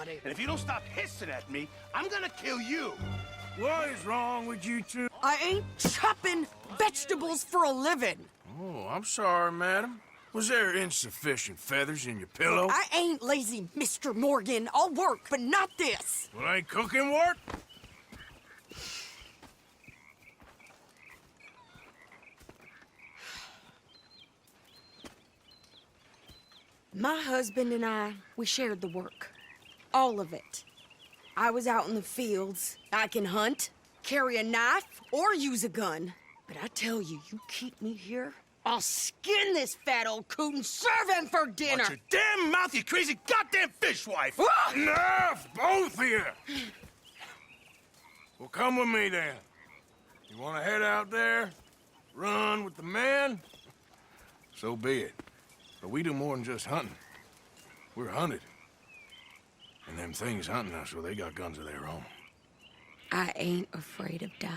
funny. And if you don't stop hissing at me, I'm gonna kill you. What is wrong with you two? I ain't chopping vegetables for a living. Oh, I'm sorry, madam. Was there insufficient feathers in your pillow? I ain't lazy, Mr. Morgan. I'll work, but not this. Well, ain't cooking work? My husband and I, we shared the work. All of it. I was out in the fields. I can hunt, carry a knife, or use a gun. But I tell you, you keep me here, I'll skin this fat old coot and serve him for dinner. Watch your damn mouth, you crazy goddamn fishwife! Ah! Enough, both of you! Well, come with me, then. You want to head out there? Run with the men? So be it. But we do more than just hunting. We're hunted. And them things hunting us, well, they got guns of their own. I ain't afraid of dying.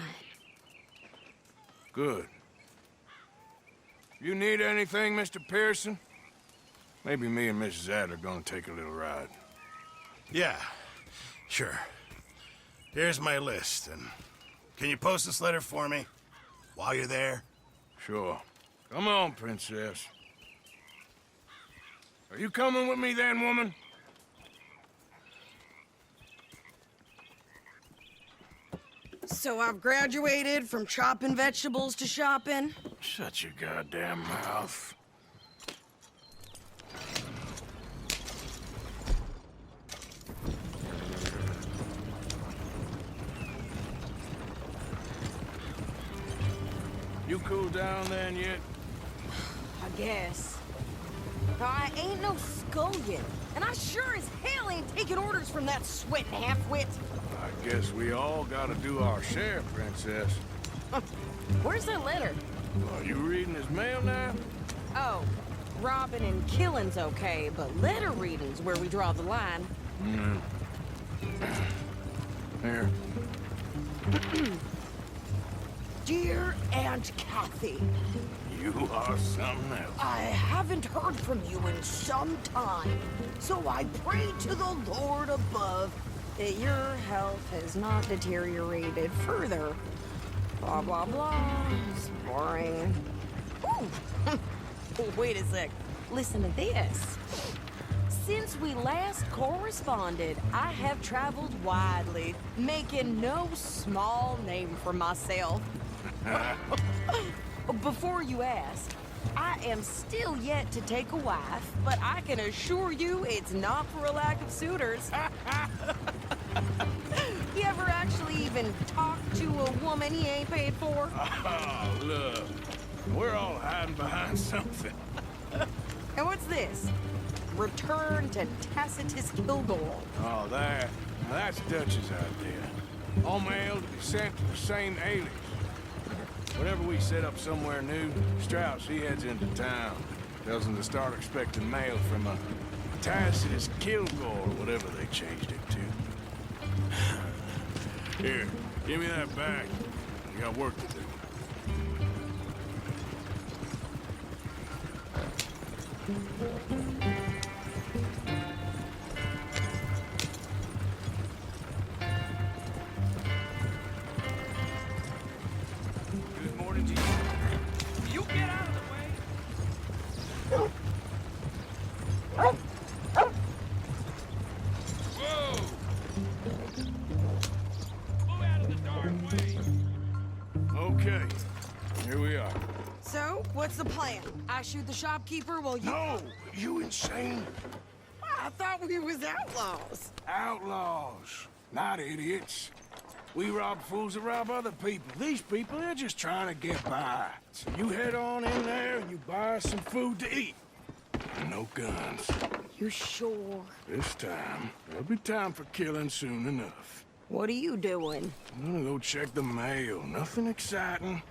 Good. You need anything, Mr. Pearson? Maybe me and Mrs. Adler are gonna take a little ride. Yeah, sure. Here's my list, and can you post this letter for me while you're there? Sure. Come on, Princess. Are you coming with me then, woman? So I've graduated from chopping vegetables to shopping? Shut your goddamn mouth. You cool down then yet? I guess. I ain't no scullion, and I sure as hell ain't taking orders from that sweating half-wit. I guess we all gotta do our share, Princess. Where's that letter? Are you reading his mail now? Oh, robbing and killing's okay, but letter reading's where we draw the line. Here. Dear Aunt Kathy, You are something else. I haven't heard from you in some time, so I pray to the Lord above that your health has not deteriorated further. Blah, blah, blah. It's boring. Ooh. Wait a sec. Listen to this. Since we last corresponded, I have traveled widely, making no small name for myself. Before you ask, I am still yet to take a wife, but I can assure you it's not for a lack of suitors. You ever actually even talk to a woman he ain't paid for? Oh, look. We're all hiding behind something. And what's this? Return to Tacitus Kilgore. Oh, that's Dutch's idea. All mail to be sent to the same alias. Whenever we set up somewhere new, Strauss, he heads into town. Tells them to start expecting mail from a Tacitus Kilgore, or whatever they changed it to. Here, give me that bag. You got work to do. Good morning to you. You get out of the way. Whoa! Move out of the dark way. Okay, here we are. So, what's the plan? I shoot the shopkeeper while you... No, you insane? I thought we was outlaws. Outlaws, not idiots. We rob fools that rob other people. These people, they're just trying to get by. So you head on in there and you buy us some food to eat. And no guns. You sure? This time, there'll be time for killing soon enough. What are you doing? I'm gonna go check the mail. Nothing exciting.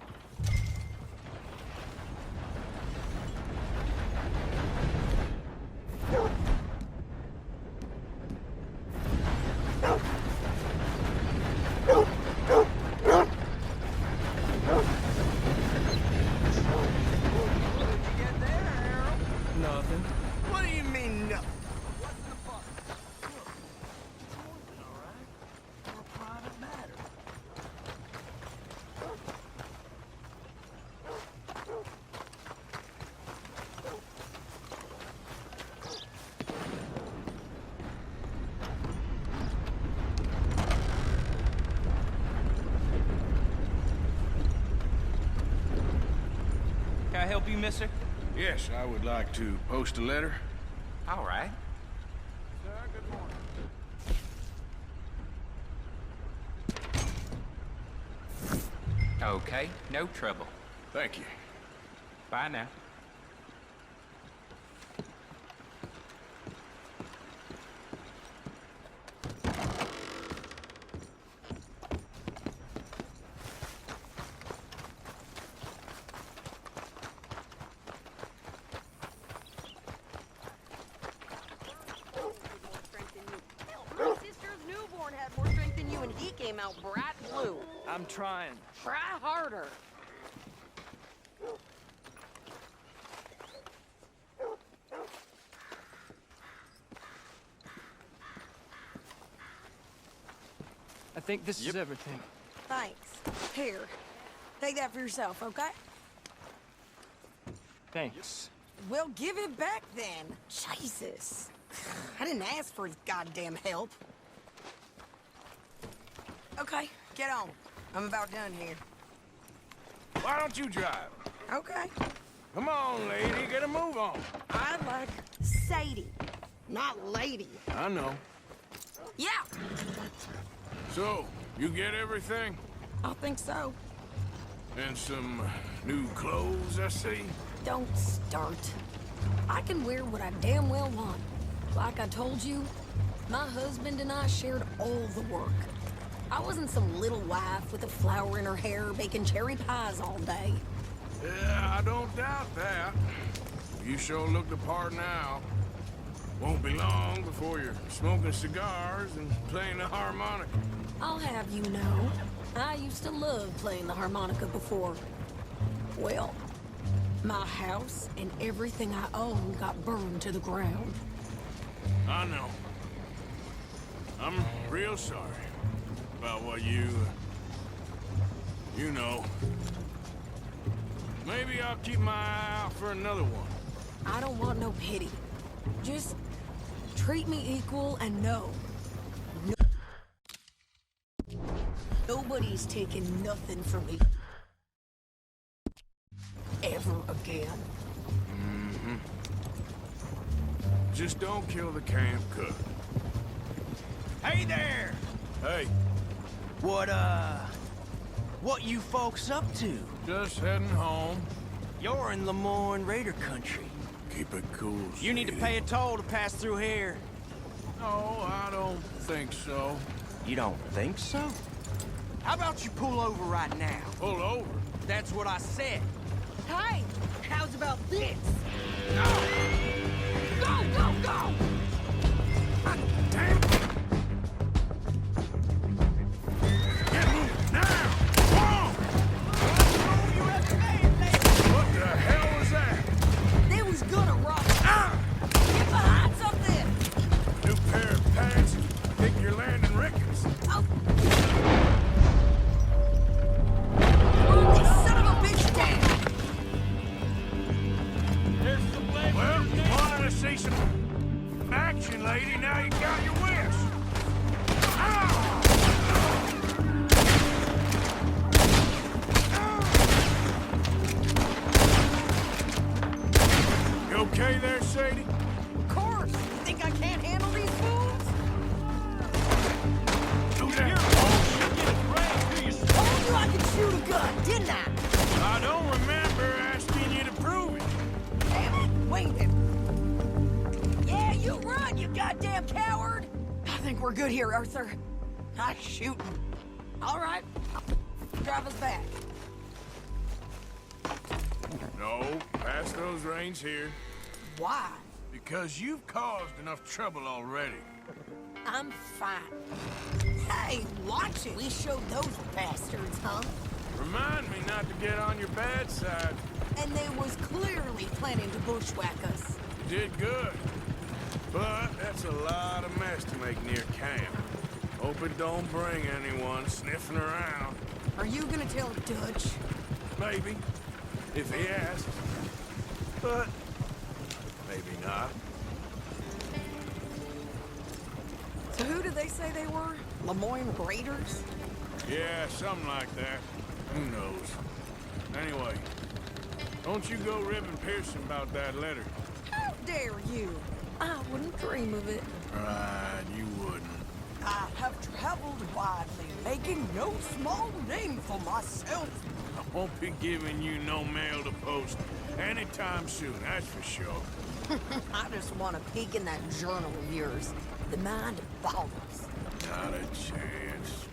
Nothing. What do you mean, no? I help you, mister? Yes, I would like to post a letter. All right. Sir, good morning. Okay, no trouble. Thank you. Bye now. My sister's newborn had more strength than you, and he came out bright blue. I'm trying. Try harder. I think this is everything. Thanks. Here, take that for yourself, okay? Thanks. Well, give it back then. Jesus. I didn't ask for his goddamn help. Okay, get on. I'm about done here. Why don't you drive? Okay. Come on, lady, get a move on. I like Sadie, not lady. I know. Yeah, So, you get everything? I think so. And some new clothes, I see? Don't start. I can wear what I damn well want. Like I told you, my husband and I shared all the work. I wasn't some little wife with a flower in her hair baking cherry pies all day. Yeah, I don't doubt that. You sure look the part now. Won't be long before you're smoking cigars and playing the harmonica. I'll have you know, I used to love playing the harmonica before. Well, my house and everything I owned got burned to the ground. I know. I'm real sorry about what you know. Maybe I'll keep my eye out for another one. I don't want no pity. Just treat me equal and know. Nobody's taking nothing from me. Ever again. Just don't kill the camp cook. Hey there! Hey, What you folks up to? just heading home. You're in Lemoyne Raider country. Keep it cool, You need to sweetie. pay a toll to pass through here. No, I don't think so. You don't think so? How about you pull over right now? Pull over. That's what I said. Hey, how's about this? Go, go, go! Damn! Get moving now! Whoa! What the hell was that? They was gonna rob us. Ah! Get behind something! New pair of pants. Think you're landing Ricketts. Oh. Run this son of a bitch down! Well, you wanted to see some action, lady. Now you got your wish. Ah! You okay there, Sadie? Of course! You think I can't handle these fools? Do that. Told you I could shoot a gun, didn't I? I don't remember asking you to prove it. Damn it, wait it. Yeah, you run, you goddamn coward! I think we're good here, Arthur. Nice shooting. All right, drive us back. No, pass those reins here. Why? Because you've caused enough trouble already. I'm fine. Hey, watch it. We showed those bastards, huh? Remind me not to get on your bad side. And they was clearly planning to bushwhack us. You did good. But that's a lot of mess to make near camp. Hope it don't bring anyone sniffing around. Are you gonna tell Dutch? Maybe, if he asks. But maybe not. So who did they say they were? Lemoyne Raiders? Yeah, something like that. Who knows? Anyway, Don't you go ribbing Pearson about that letter. How dare you? I wouldn't dream of it. Right, you wouldn't. I have traveled widely, making no small name for myself. I won't be giving you no mail to post anytime soon, that's for sure. I just want to peek in that journal of yours. The mind boggles. Not a chance.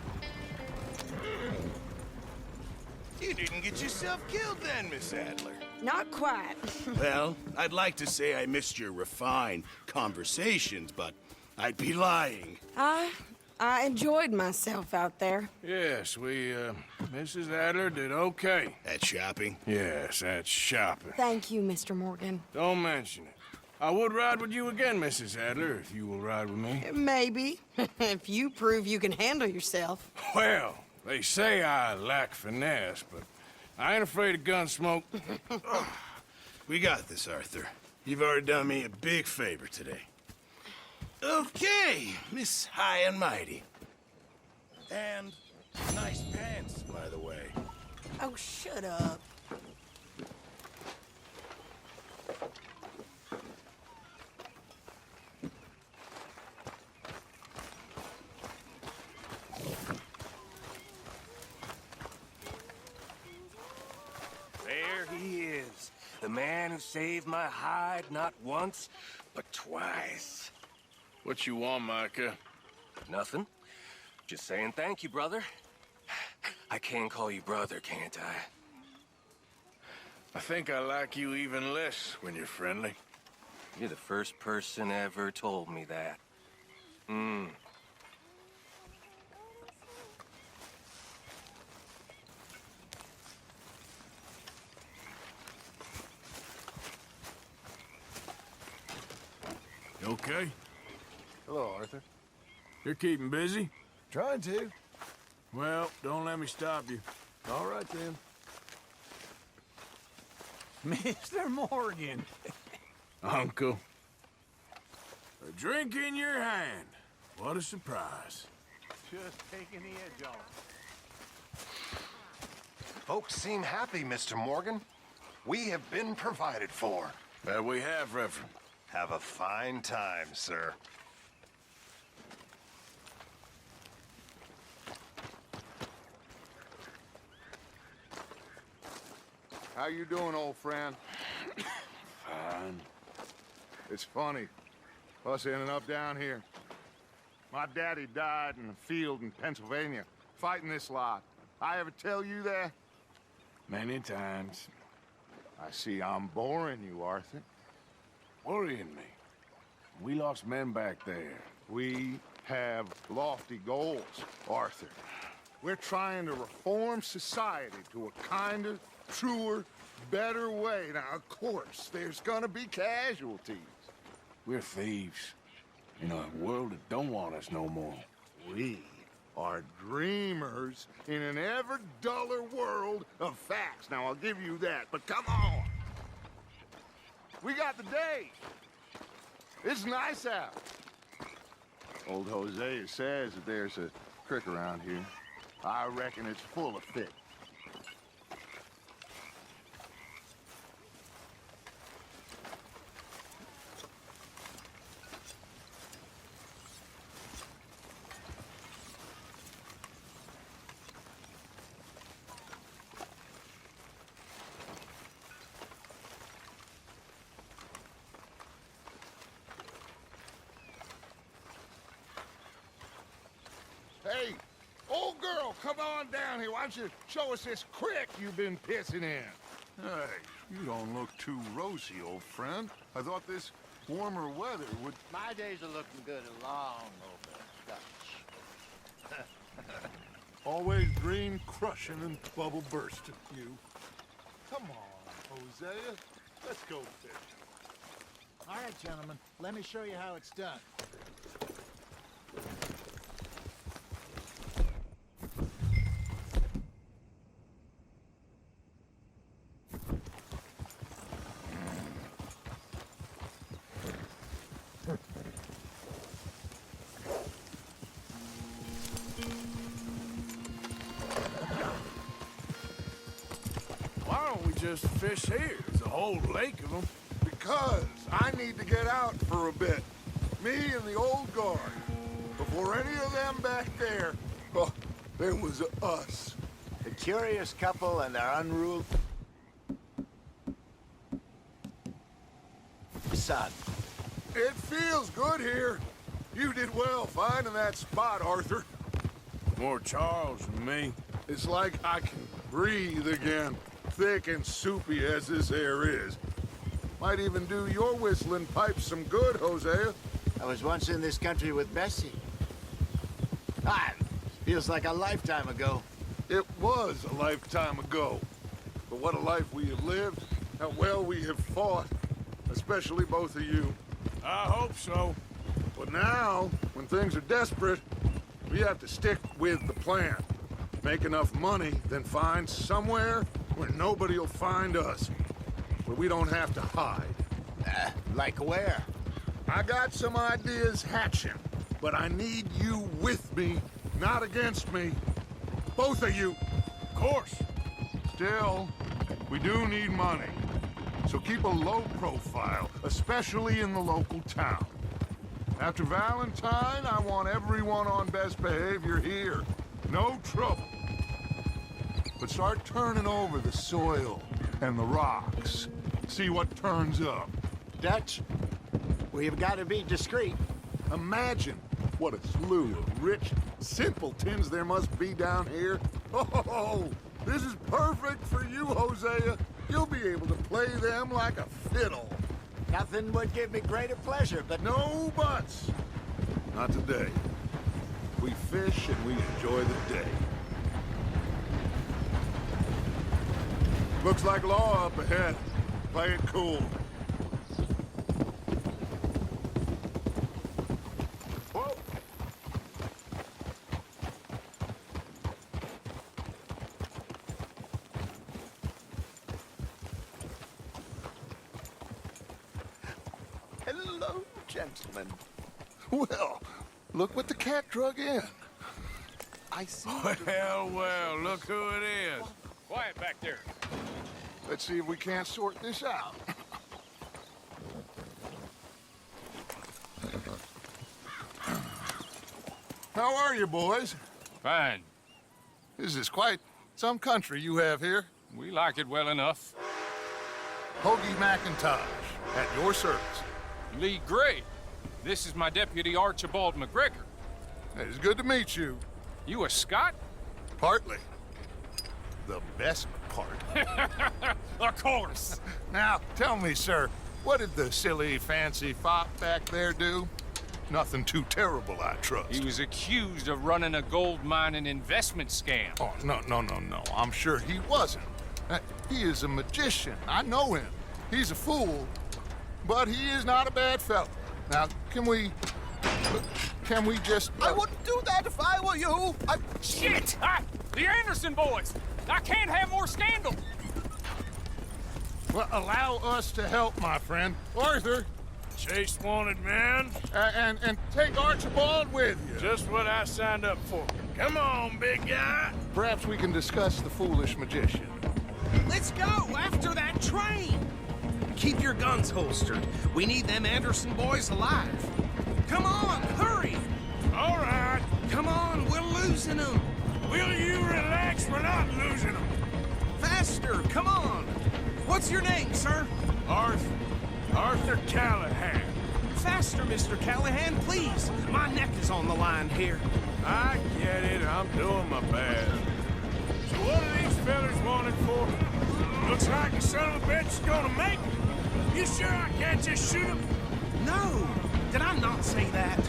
You didn't get yourself killed then, Miss Adler. Not quite. Well, I'd like to say I missed your refined conversations, but I'd be lying. I enjoyed myself out there. Yes, Mrs. Adler did okay. At shopping? Yes, that's shopping. Thank you, Mr. Morgan. Don't mention it. I would ride with you again, Mrs. Adler, if you will ride with me. Maybe. If you prove you can handle yourself. Well, they say I lack finesse, but I ain't afraid of gun smoke. We got this, Arthur. You've already done me a big favor today. Okay, Miss High and Mighty. And nice pants, by the way. Oh, shut up. There he is. The man who saved my hide not once, but twice. What you want, Micah? Nothing. Just saying thank you, brother. I can call you brother, can't I? I think I like you even less when you're friendly. You're the first person ever told me that. You okay? Hello, Arthur. You're keeping busy? Trying to. Well, don't let me stop you. All right, then. Mr. Morgan. Uncle. A drink in your hand. What a surprise. Just taking the edge off. Folks seem happy, Mr. Morgan. We have been provided for. That we have, Reverend. Have a fine time, sir. How you doing, old friend? Fine. It's funny. Us ending up down here. My daddy died in a field in Pennsylvania, fighting this lot. I ever tell you that? Many times. I see I'm boring you, Arthur. Worrying me. We lost men back there. We have lofty goals, Arthur. We're trying to reform society to a kinder, truer, better way. Now, of course, there's gonna be casualties. We're thieves. In a world that don't want us no more. We are dreamers in an ever duller world of facts. Now, I'll give you that, but come on. We got the day. It's nice out. Old Hosea says that there's a creek around here. I reckon it's full of fish. Hey, old girl, come on down here. Why don't you show us this creek you've been pissing in? Hey, you don't look too rosy, old friend. I thought this warmer weather would... My days are looking good along over Scotch. Always dream crushing and bubble bursting, you. Come on, Hosea. Let's go fishing. All right, gentlemen, let me show you how it's done. Why don't we just fish here? There's a whole lake of them. Because I need to get out for a bit. Me and the old guard. Before any of them back there, oh, there was us. A curious couple and their unruly son. It feels good here. You did well finding that spot, Arthur. More Charles than me. It's like I can breathe again, thick and soupy as this air is. Might even do your whistling pipes some good, Hosea. I was once in this country with Bessie. Ah, feels like a lifetime ago. It was a lifetime ago. But what a life we have lived, how well we have fought, especially both of you. I hope so. But now, when things are desperate, we have to stick with the plan. Make enough money, then find somewhere where nobody will find us. Where we don't have to hide. Like where? I got some ideas hatching, but I need you with me, not against me. Both of you. Of course. Still, we do need money. So keep a low profile, especially in the local town. After Valentine, I want everyone on best behavior here. No trouble. But start turning over the soil and the rocks. See what turns up. Dutch, we've got to be discreet. Imagine what a slew of rich simpletons there must be down here. Oh, this is perfect for you, Hosea. You'll be able to play them like a fiddle. Nothing would give me greater pleasure, but No buts. Not today. We fish and we enjoy the day. Looks like law up ahead. Play it cool. Whoa. hello, gentlemen. Well, look what the cat drug in. I see. Well, look who it is. Quiet back there. Let's see if we can't sort this out. How are you, boys? Fine. This is quite some country you have here. We like it well enough. Hoagie McIntosh, at your service. Lee Gray. This is my deputy Archibald McGregor. It's good to meet you. You a Scot? Partly. The best part. Of course. Now, tell me, sir, what did the silly, fancy fop back there do? Nothing too terrible, I trust. He was accused of running a gold mining investment scam. Oh, no. I'm sure he wasn't. He is a magician. I know him. He's a fool, but he is not a bad fellow. Now, can we just... I wouldn't do that if I were you. Shit! The Anderson boys! I can't have more scandal! Well, allow us to help, my friend. Arthur, Chase wanted man. and take Archibald with you. Just what I signed up for. Come on, big guy. Perhaps we can discuss the foolish magician. Let's go after that train! Keep your guns holstered. We need them Anderson boys alive. Come on, hurry! All right. Come on, we're losing them. Will you relax? We're not losing them. Faster, come on. What's your name, sir? Arthur Callahan. Faster, Mr. Callahan, please. My neck is on the line here. I get it. I'm doing my best. So what are these fellas wanted for? Looks like a son of a bitch is gonna make it. You sure I can't just shoot him? No, did I not say that?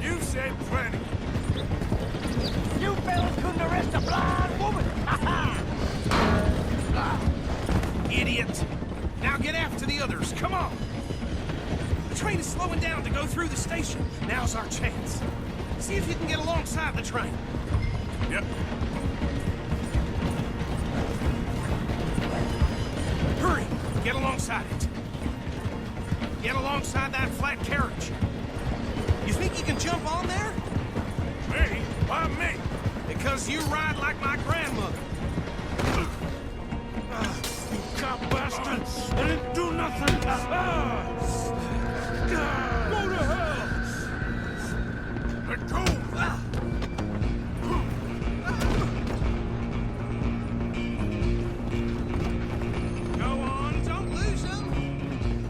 You said plenty. You fellas couldn't arrest a blind woman! Idiot. Now get after the others, come on. The train is slowing down to go through the station. Now's our chance. See if you can get alongside the train. Yep. Hurry, get alongside it. Get alongside that flat carriage. You think you can jump on there? Me? Why me? Because you ride like my grandmother. You cop I didn't do nothing! Go to hell! Let go! Go on, don't lose them!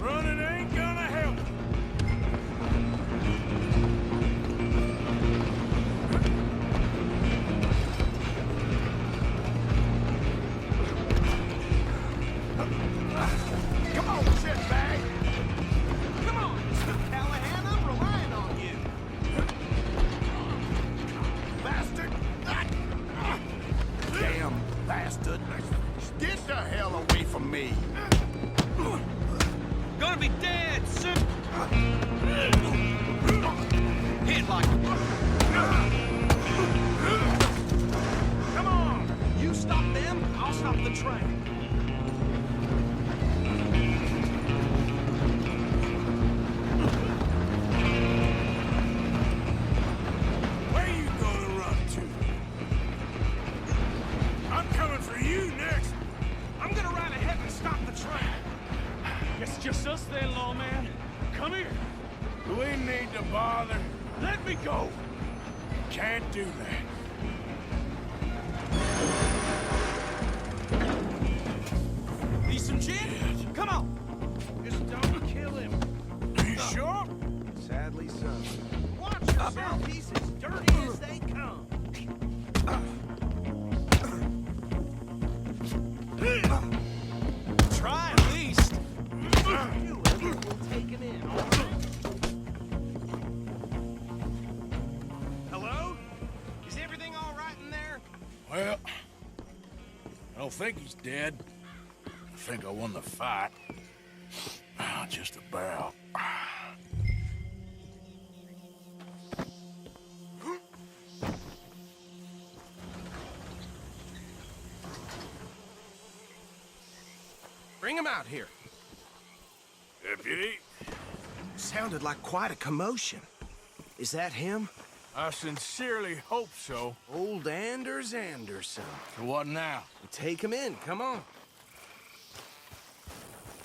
Running ain't gonna help! Come on, shitbag! Come on, Mr. Callahan, I'm relying on you. Bastard! Damn bastard. Get the hell away from me! Gonna be dead soon. Hit like. Come on! You stop them, I'll stop the train. Where you gonna run to? I'm coming for you next! I'm gonna ride ahead and stop the train. Guess it's just us then, lawman. Come here. Do we need to bother? Let me go. Can't do that. Need some gin? Come on. Just don't kill him. Are you sure? Sadly so. Watch yourself. He's as dirty as they come. Try at least. You will take him in, all right? Hello? Is everything all right in there? Well, I don't think he's dead. I think I won the fight. Just about. Bring him out here. Deputy, Sounded like quite a commotion. Is that him? I sincerely hope so. Old Anders Anderson. So what now? Take him in, come on.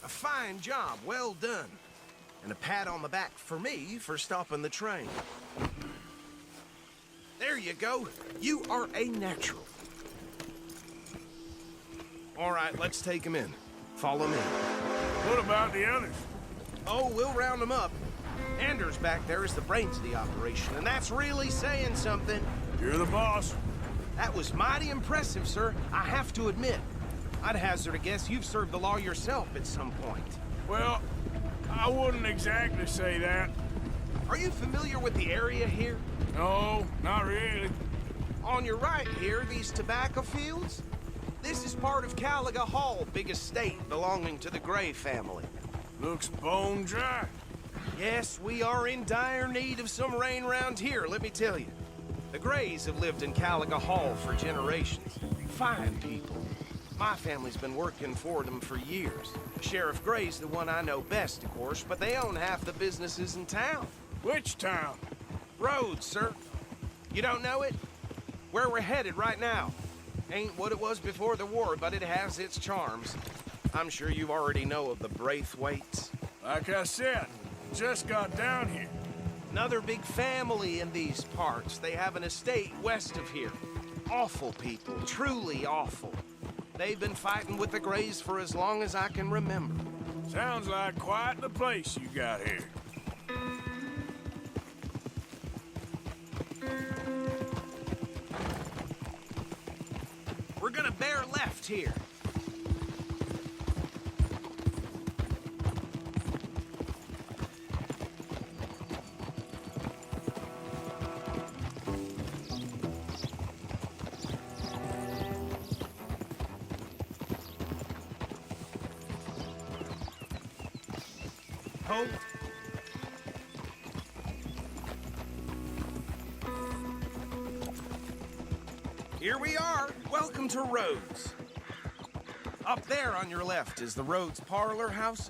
A fine job, well done. And a pat on the back for me for stopping the train. There you go. You are a natural. All right, let's take him in. Follow me. What about the others? Oh, we'll round them up. Anders back there is the brains of the operation, and that's really saying something. You're the boss. That was mighty impressive, sir. I have to admit. I'd hazard a guess you've served the law yourself at some point. Well, I wouldn't exactly say that. Are you familiar with the area here? No, not really. On your right here, these tobacco fields? This is part of Caliga Hall, big estate belonging to the Gray family. Looks bone dry. Yes, we are in dire need of some rain round here, let me tell you. The Grays have lived in Caliga Hall for generations. Fine people. My family's been working for them for years. Sheriff Gray's the one I know best, of course, but they own half the businesses in town. Which town? Rhodes, sir. You don't know it? Where we're headed right now. Ain't what it was before the war, but it has its charms. I'm sure you already know of the Braithwaites. Like I said, just got down here. Another big family in these parts. They have an estate west of here. Awful people, truly awful. They've been fighting with the Grays for as long as I can remember. Sounds like quite the place you got here. We're gonna bear left here. Hold. Here we are. Welcome to Rhodes. Up there on your left is the Rhodes Parlor House.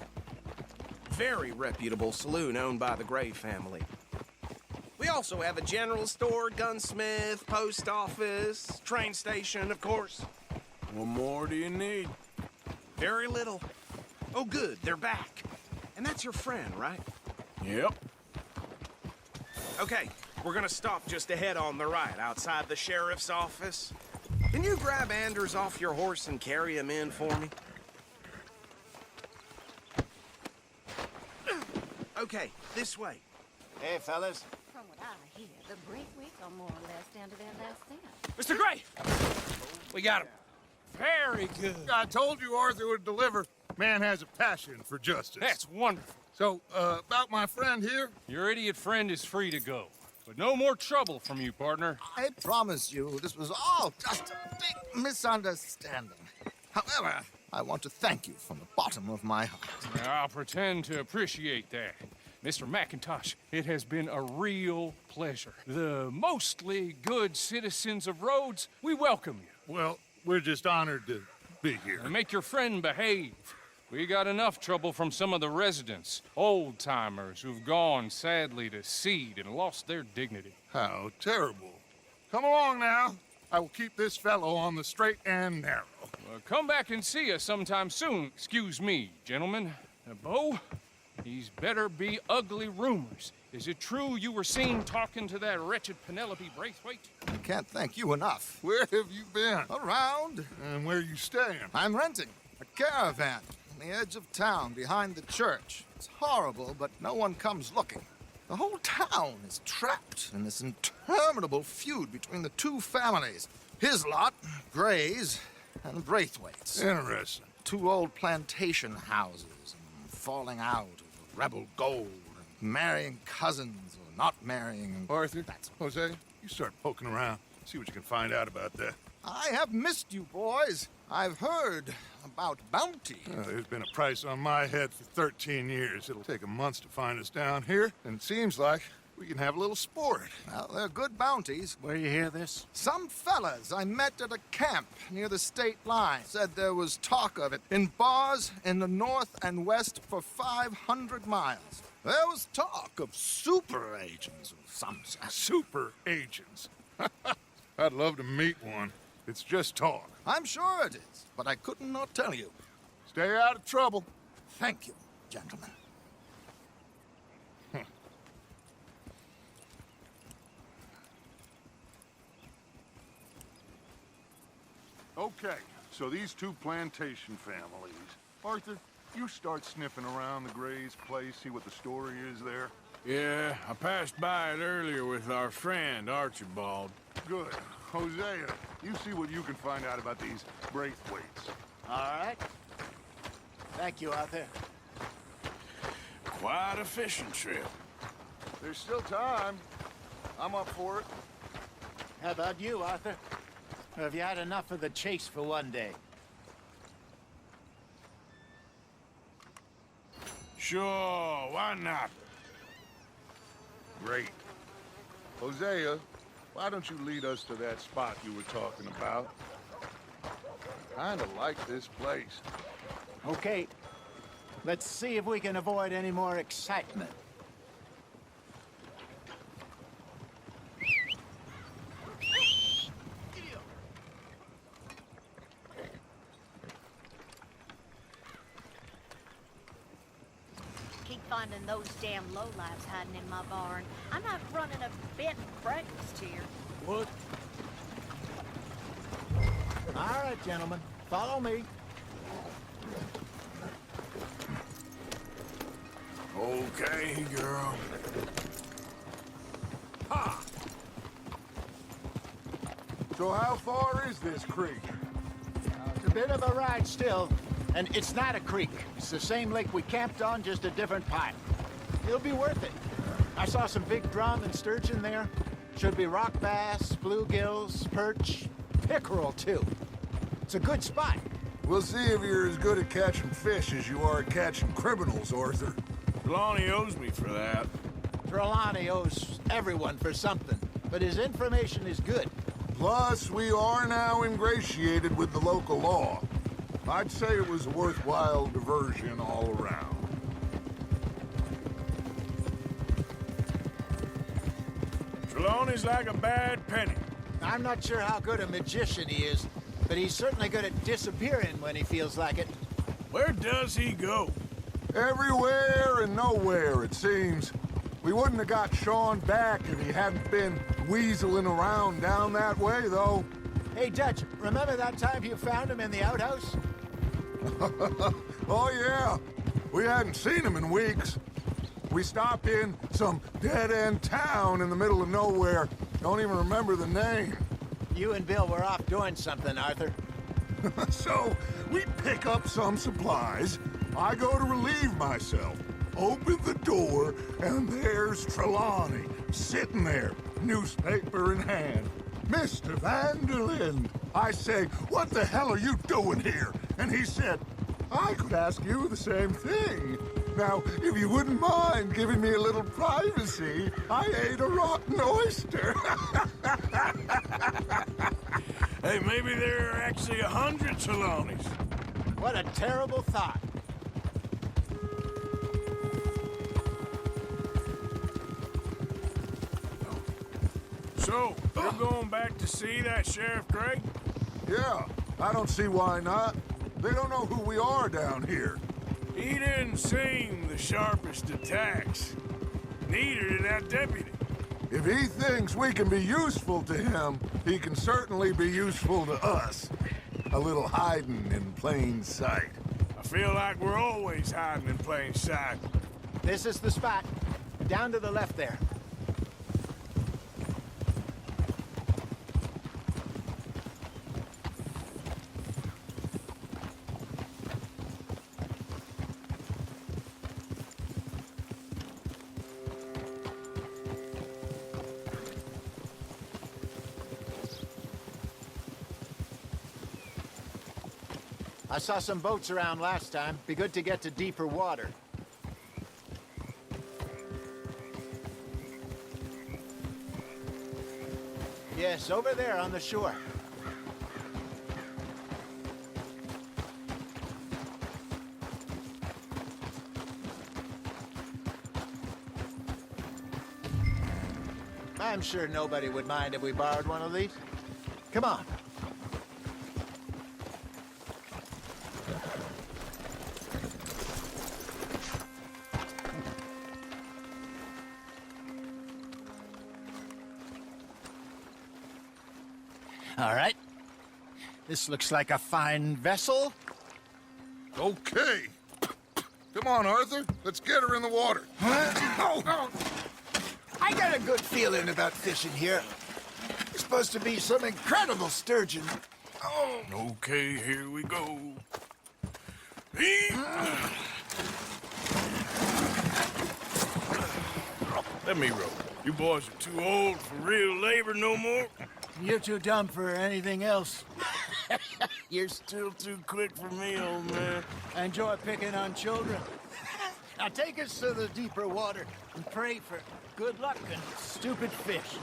Very reputable saloon owned by the Gray family. We also have a general store, gunsmith, post office, train station, of course. What more do you need? Very little. Oh, good, they're back. And that's your friend, right? Yep. Okay, we're gonna stop just ahead on the right, outside the sheriff's office. Can you grab Anders off your horse and carry him in for me? Okay, this way. Hey, fellas. From what I hear, the Braithwaites are more or less down to their last cent. Mr. Gray! We got him. Very good. I told you Arthur would deliver. Man has a passion for justice. That's wonderful. So, about my friend here? Your idiot friend is free to go. But no more trouble from you, partner. I promise you, this was all just a big misunderstanding. However, I want to thank you from the bottom of my heart. I'll pretend to appreciate that. Mr. McIntosh, it has been a real pleasure. The mostly good citizens of Rhodes, we welcome you. Well, we're just honored to be here. And make your friend behave. We got enough trouble from some of the residents, old-timers who've gone, sadly, to seed and lost their dignity. How terrible. Come along now. I will keep this fellow on the straight and narrow. Come back and see us sometime soon. Excuse me, gentlemen. Bo, these better be ugly rumors. Is it true you were seen talking to that wretched Penelope Braithwaite? I can't thank you enough. Where have you been? Around. And where are you staying? I'm renting a caravan on the edge of town behind the church. It's horrible, but no one comes looking. The whole town is trapped in this interminable feud between the two families. His lot, Gray's, and Braithwaite's. Interesting. Two old plantation houses, and falling out of rebel gold, and marrying cousins or not marrying. Arthur, Jose, you start poking around. See what you can find out about that. I have missed you, boys. I've heard about bounty. There's been a price on my head for 13 years. It'll take 'em months to find us down here, and it seems like we can have a little sport. Well, they're good bounties. Where you hear this? Some fellas I met at a camp near the state line said there was talk of it in bars in the north and west for 500 miles. There was talk of super agents of some sort. Super agents. I'd love to meet one. It's just talk. I'm sure it is, but I couldn't not tell you. Stay out of trouble. Thank you, gentlemen. Okay, so these two plantation families. Arthur, you start sniffing around the Gray's place, see what the story is there. Yeah, I passed by it earlier with our friend, Archibald. Good. Hosea, you see what you can find out about these Braithwaites. All right. Thank you, Arthur. Quite a fishing trip. There's still time. I'm up for it. How about you, Arthur? Or have you had enough of the chase for one day? Sure, why not? Great. Hosea, why don't you lead us to that spot you were talking about? Kinda like this place. Okay. Let's see if we can avoid any more excitement. Keep finding those damn lowlifes hiding in my barn. I'm not running a bed and breakfast here. What? All right, gentlemen. Follow me. Okay, girl. Ha! So how far is this creek? It's a bit of a ride still, and it's not a creek. It's the same lake we camped on, just a different pipe. It'll be worth it. I saw some big drum and sturgeon there. Should be rock bass, bluegills, perch, pickerel too. It's a good spot. We'll see if you're as good at catching fish as you are at catching criminals, Arthur. Trelawney owes me for that. Trelawney owes everyone for something, but his information is good. Plus, we are now ingratiated with the local law. I'd say it was a worthwhile diversion all around. Trelawney's like a bad penny. I'm not sure how good a magician he is, but he's certainly good at disappearing when he feels like it. Where does he go? Everywhere and nowhere, it seems. We wouldn't have got Sean back if he hadn't been weaseling around down that way, though. Hey, Dutch, remember that time you found him in the outhouse? Oh, yeah. We hadn't seen him in weeks. We stopped in some dead-end town in the middle of nowhere. Don't even remember the name. You and Bill were off doing something, Arthur. So, we pick up some supplies. I go to relieve myself. Open the door, and there's Trelawney, sitting there, newspaper in hand. Mr. Vanderlyn. I say, what the hell are you doing here? And he said, I could ask you the same thing. Now, if you wouldn't mind giving me a little privacy, I ate a rotten oyster. Hey, maybe there are actually 100 Trelawneys. What a terrible thought. So, you're going back to see that Sheriff Gray? Yeah, I don't see why not. They don't know who we are down here. He didn't seem the sharpest attacks. Neither did that deputy. If he thinks we can be useful to him, he can certainly be useful to us. A little hiding in plain sight. I feel like we're always hiding in plain sight. This is the spot. Down to the left there. I saw some boats around last time. Be good to get to deeper water. Yes, over there on the shore. I'm sure nobody would mind if we borrowed one of these. Come on. All right. This looks like a fine vessel. Okay. Come on, Arthur. Let's get her in the water. Oh. I got a good feeling about fishing here. It's supposed to be some incredible sturgeon. Oh. Okay, here we go. Let me row. You boys are too old for real labor no more. You're too dumb for anything else. You're still too quick for me, old man. Enjoy picking on children. Now take us to the deeper water and pray for good luck and stupid fish.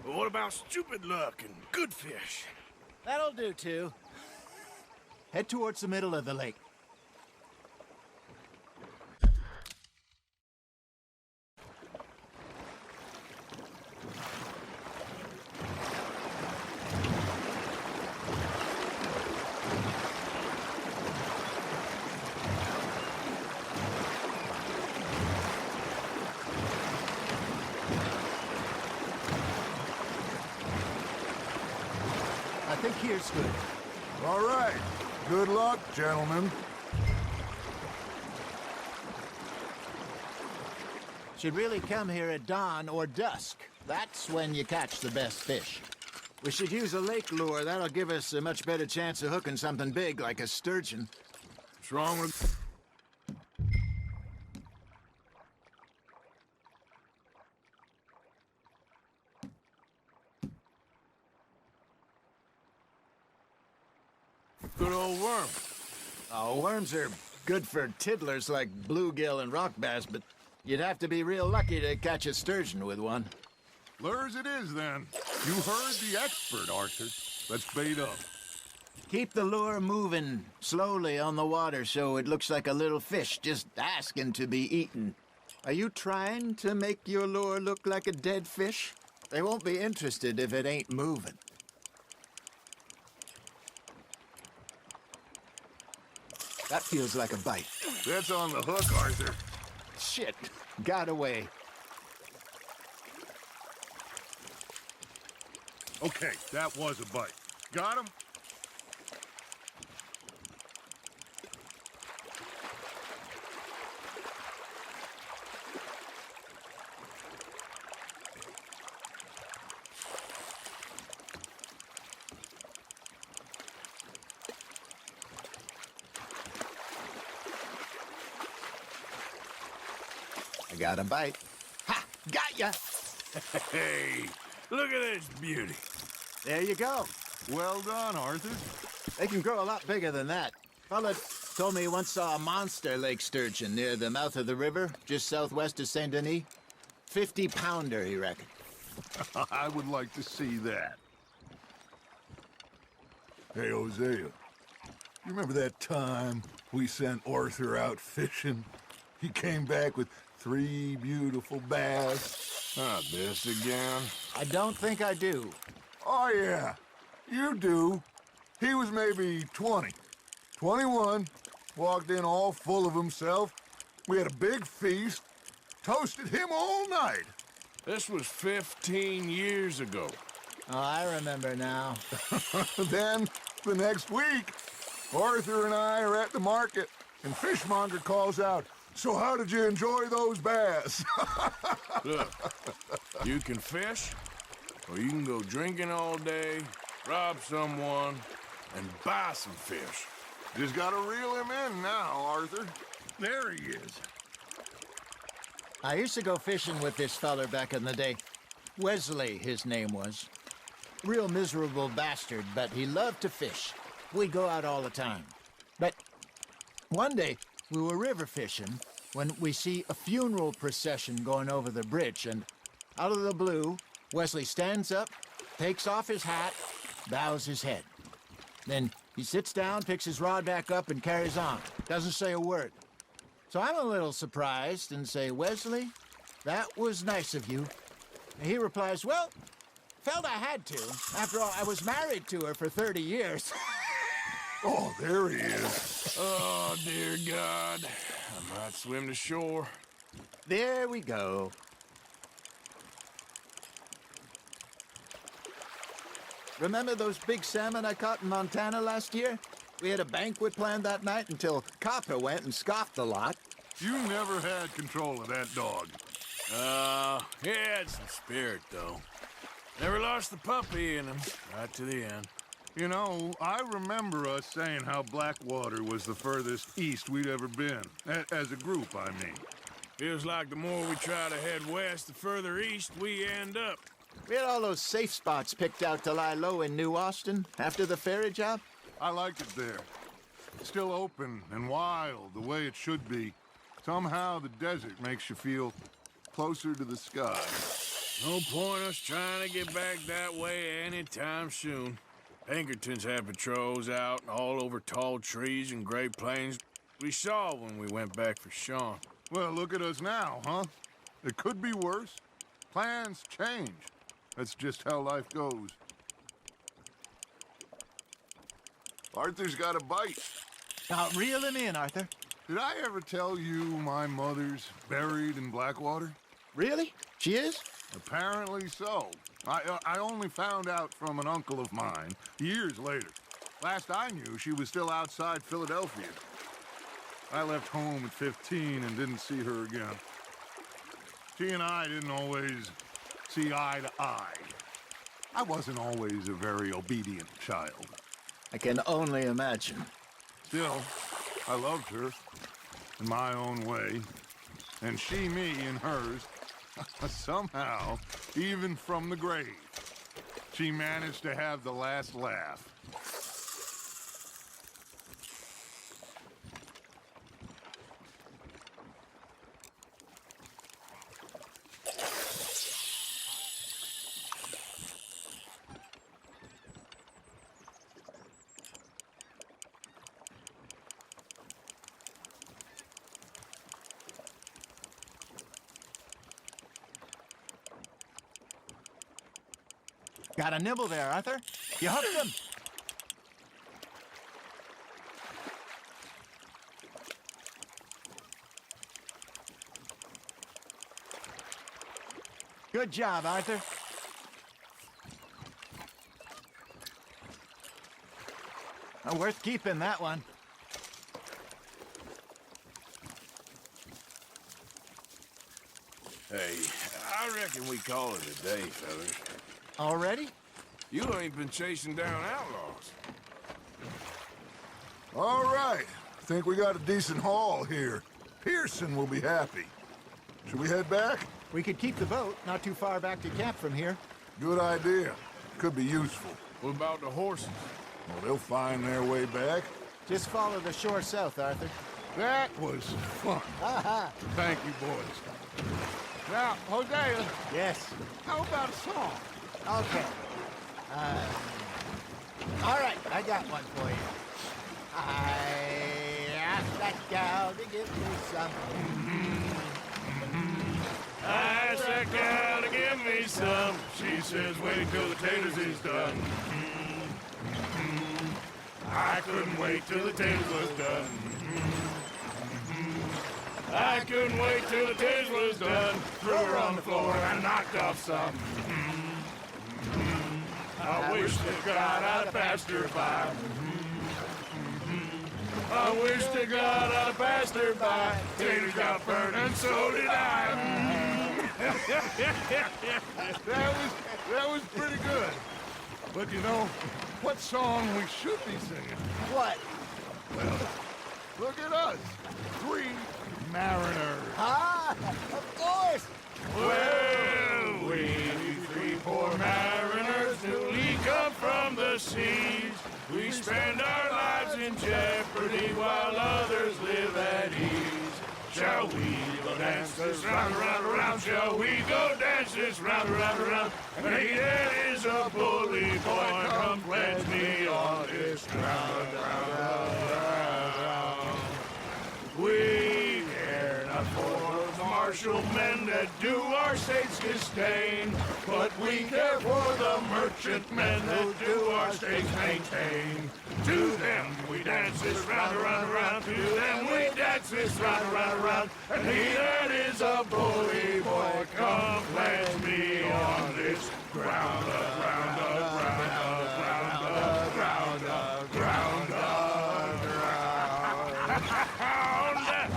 Well, what about stupid luck and good fish? That'll do, too. Head towards the middle of the lake. I think here's good. All right. Good luck, gentlemen. Should really come here at dawn or dusk. That's when you catch the best fish. We should use a lake lure. That'll give us a much better chance of hooking something big like a sturgeon. What's wrong with... Good old worm. Oh, worms are good for tiddlers like bluegill and rock bass, but you'd have to be real lucky to catch a sturgeon with one. Lures it is, then. You heard the expert, Arthur. Let's bait up. Keep the lure moving slowly on the water so it looks like a little fish just asking to be eaten. Are you trying to make your lure look like a dead fish? They won't be interested if it ain't moving. That feels like a bite. That's on the hook, Arthur. Shit, got away. Okay, that was a bite. Got him? I got a bite. Ha! Got ya! Hey, look at this beauty. There you go. Well done, Arthur. They can grow a lot bigger than that. Fella told me he once saw a monster lake sturgeon near the mouth of the river, just southwest of Saint Denis. 50-pounder, he reckoned. I would like to see that. Hey, Hosea. You remember that time we sent Arthur out fishing? He came back with 3 beautiful bass. Not this again. I don't think I do. Oh, yeah. You do. He was maybe 20. 21. Walked in all full of himself. We had a big feast. Toasted him all night. This was 15 years ago. Oh, I remember now. Then, the next week, Arthur and I are at the market, and Fishmonger calls out, "So how did you enjoy those bass?" Look, you can fish, or you can go drinking all day, rob someone, and buy some fish. Just gotta reel him in now, Arthur. There he is. I used to go fishing with this feller back in the day. Wesley, his name was. Real miserable bastard, but he loved to fish. We'd go out all the time. But one day, we were river fishing when we see a funeral procession going over the bridge, and out of the blue, Wesley stands up, takes off his hat, bows his head. Then he sits down, picks his rod back up, and carries on. Doesn't say a word. So I'm a little surprised and say, "Wesley, that was nice of you." And he replies, "Well, felt I had to. After all, I was married to her for 30 years. Oh, there he is. Oh, dear God. I might swim to shore. There we go. Remember those big salmon I caught in Montana last year? We had a banquet planned that night until Copper went and scoffed a lot. You never had control of that dog. He had some spirit, though. Never lost the puppy in him, right to the end. You know, I remember us saying how Blackwater was the furthest east we'd ever been. As a group, I mean. Feels like the more we try to head west, the further east we end up. We had all those safe spots picked out to lie low in New Austin after the ferry job. I like it there. Still open and wild, the way it should be. Somehow the desert makes you feel closer to the sky. No point us trying to get back that way anytime soon. Pinkertons had patrols out all over tall trees and Great Plains. We saw when we went back for Sean. Well, look at us now, huh? It could be worse. Plans change. That's just how life goes. Arthur's got a bite. Now, reel him in, Arthur. Did I ever tell you my mother's buried in Blackwater? Really? She is? Apparently so. I only found out from an uncle of mine years later. Last I knew, she was still outside Philadelphia. I left home at 15 and didn't see her again. She and I didn't always see eye to eye. I wasn't always a very obedient child. I can only imagine. Still, I loved her in my own way, and she me in hers. Somehow, even from the grave, she managed to have the last laugh. Got a nibble there, Arthur. You hooked him. Good job, Arthur. Worth keeping, that one. Hey, I reckon we call it a day, fellas. Already? You ain't been chasing down outlaws. All right. Think we got a decent haul here. Pearson will be happy. Should we head back? We could keep the boat not too far back to camp from here. Good idea. Could be useful. What about the horses? Well, they'll find their way back. Just follow the shore south, Arthur. That was fun. Thank you, boys. Now, Hosea, Yes. how about a song? Okay. All right, I got one for you. I asked that gal to give me some. I asked that gal to give me some. She says, wait till the taters is done. I couldn't wait till the taters was done. I couldn't wait till the taters was done. Threw her on the floor and knocked off some. I wish to God I'd passed her by. I wish to God I'd passed her by. Taters got burned and so did I. That was pretty good. But you know, what song we should be singing? What? Well, look at us. 3 mariners. Ah, of course. Well, we 3 poor mariners newly come from the seas. We spend our lives in jeopardy while others live at ease. Shall we go dance this round, round, round? Shall we go dance this round, round, round? And he that is a bully boy, come pledge me on this ground, round, round, round. We care not for the martial men that do our state's disdain, but we care for the merchant men that do our state's maintain. To them we dance this round, round, round. To them we dance this round, round, round. And he that is a bully boy, come pledge me on this ground, ground, ground, ground, ground, ground, ground, ground.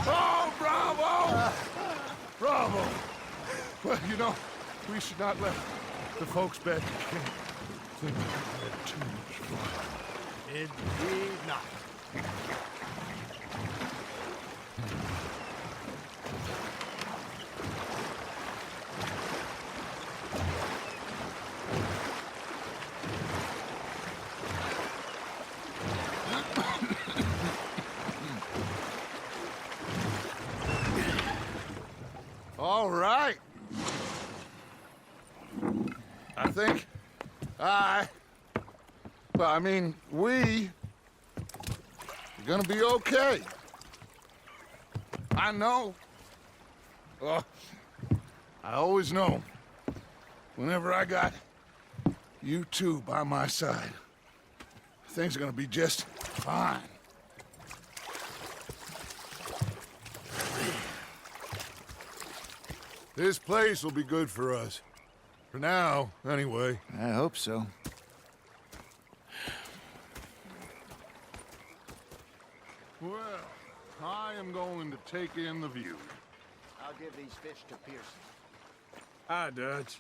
Oh, bravo! Bravo! Well, you know, we should not let the folks back in camp think we had too much fun. Indeed not. All right. I think we are gonna be okay. I know. I always know. Whenever I got you two by my side, things are gonna be just fine. This place will be good for us. For now, anyway. I hope so. Well, I am going to take in the view. I'll give these fish to Pearson. Hi, Dutch.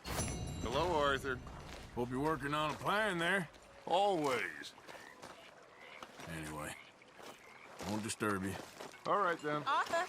Hello, Arthur. Hope you're working on a plan there. Always. Anyway, won't disturb you. All right, then. Arthur.